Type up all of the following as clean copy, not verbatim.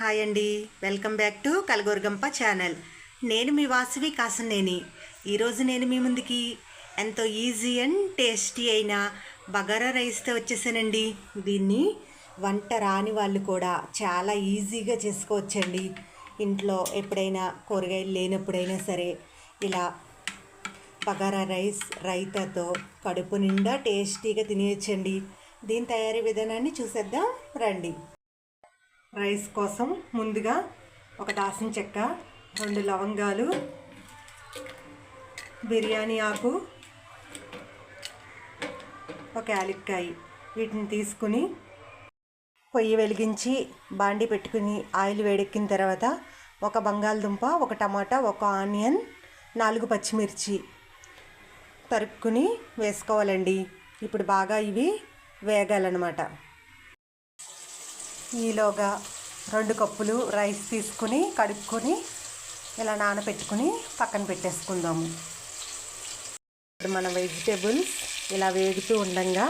Hi అండి, welcome back to Kalagooragampa channel. నేను మీ వాసవి కాసనేని. ఈరోజు నేను మీ ముందుకి ఎంతో ఈజీ అండ్ టేస్టీ అయిన బగారా రైస్తో వచ్చేసానండి. దీన్ని వంట రాని వాళ్ళు కూడా చాలా ఈజీగా చేసుకోవచ్చండి. ఇంట్లో ఎప్పుడైనా కూరగాయలు లేనప్పుడైనా సరే ఇలా బగారా రైస్ రైతాతో కడుపు నిండా టేస్టీగా తినేయచ్చండి. దీని తయారీ విధానాన్ని చూసేద్దాం రండి. రైస్ కోసం ముందుగా ఒక దాల్చిన చెక్క, 2 లవంగాలు, బిర్యానీ ఆకు, ఒక యాలక్కాయ వీటిని తీసుకుని పొయ్యి వెలిగించి బాండి పెట్టుకుని ఆయిల్ వేడెక్కిన తర్వాత ఒక బంగాళదుంప, ఒక టమాటా, ఒక ఆనియన్, 4 పచ్చిమిర్చి తరుక్కుని వేసుకోవాలండి. ఇప్పుడు బాగా ఇవి వేగాలన్నమాట. ఈలోగా 2 కప్పులు రైస్ తీసుకుని కడుక్కొని ఇలా నానబెట్టుకుని పక్కన పెట్టేసుకుందాము. ఇప్పుడు మన వెజిటేబుల్స్ ఇలా వేగుతూ ఉండగా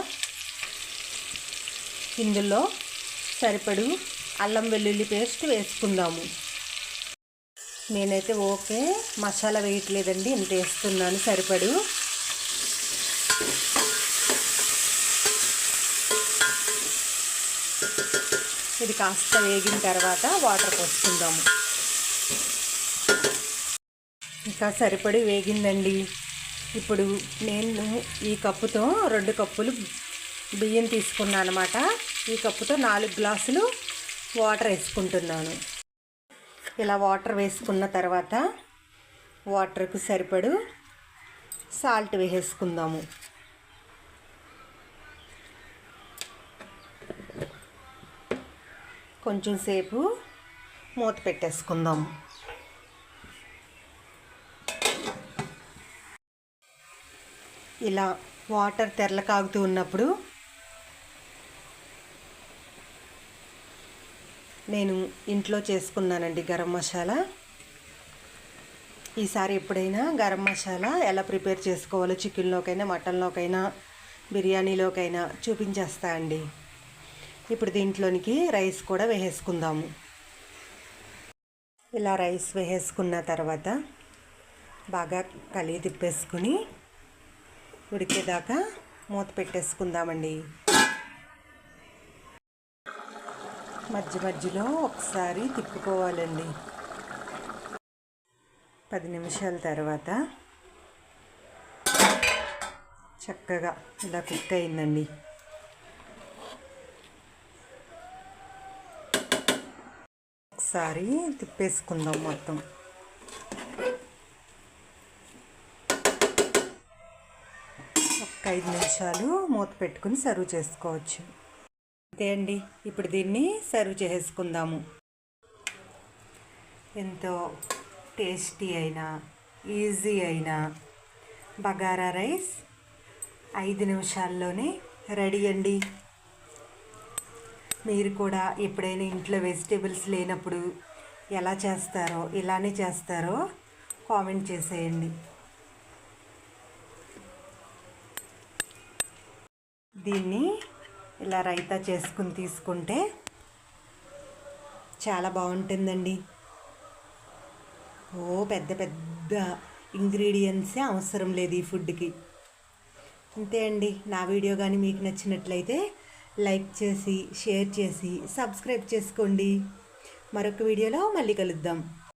ఇందులో సరిపడు అల్లం వెల్లుల్లి పేస్ట్ వేసుకుందాము. నేనైతే మసాలా వేయట్లేదండి, ఇంత వేస్తున్నాను సరిపడు. ఇది కాస్త వేగిన తర్వాత వాటర్ పోసుకుందాము. ఇంకా సరిపడి వేగిందండి. ఇప్పుడు నేను ఈ కప్పుతో 2 కప్పులు బియ్యం తీసుకున్నాను అన్నమాట. ఈ కప్పుతో 4 గ్లాసులు వాటర్ వేసుకుంటున్నాను. ఇలా వాటర్ వేసుకున్న తర్వాత వాటర్కు సరిపడు సాల్ట్ వేసేసుకుందాము. కొంచెం సేపు మూత పెట్టేసుకుందాం. ఇలా వాటర్ తెరల కాగుతూ ఉన్నప్పుడు నేను ఇంట్లో చేసుకున్నానండి గరం మసాలా. ఈసారి ఎప్పుడైనా గరం మసాలా ఎలా ప్రిపేర్ చేసుకోవాలో చికెన్లోకైనా, మటన్లోకైనా, బిర్యానీలోకైనా చూపించేస్తా అండి. ఇప్పుడు దీంట్లోనికి రైస్ కూడా వేసేసుకుందాము. ఇలా రైస్ వేసేసుకున్న తర్వాత బాగా కలిగి తిప్పేసుకుని ఉడికేదాకా మూత పెట్టేసుకుందామండి. మధ్య మధ్యలో ఒకసారి తిప్పుకోవాలండి. 10 నిమిషాల తర్వాత చక్కగా ఇలా కుక్ అయిందండి. ఒకసారి తిప్పేసుకుందాం మొత్తం. ఒక 5 నిమిషాలు మూత పెట్టుకుని సర్వ్ చేసుకోవచ్చు. అంతే అండి. ఇప్పుడు దీన్ని సర్వ్ చేసుకుందాము. ఎంతో టేస్టీ అయిన ఈజీ అయిన బగారా రైస్ 5 నిమిషాల్లోనే రెడీ అండి. మీరు కూడా ఎప్పుడైనా ఇంట్లో వెజిటేబుల్స్ లేనప్పుడు ఎలా చేస్తారో, ఇలానే చేస్తారో కామెంట్ చేసేయండి. దీన్ని ఇలా రైతా చేసుకుని తీసుకుంటే చాలా బాగుంటుందండి. పెద్ద పెద్ద ఇంగ్రీడియంట్సే అవసరం లేదు ఈ ఫుడ్కి. అంతే అండి. నా వీడియో కానీ మీకు నచ్చినట్లయితే లైక్ చేసి, షేర్ చేసి, సబ్స్క్రైబ్ చేసుకోండి. మరొక వీడియోలో మళ్ళీ కలుద్దాం.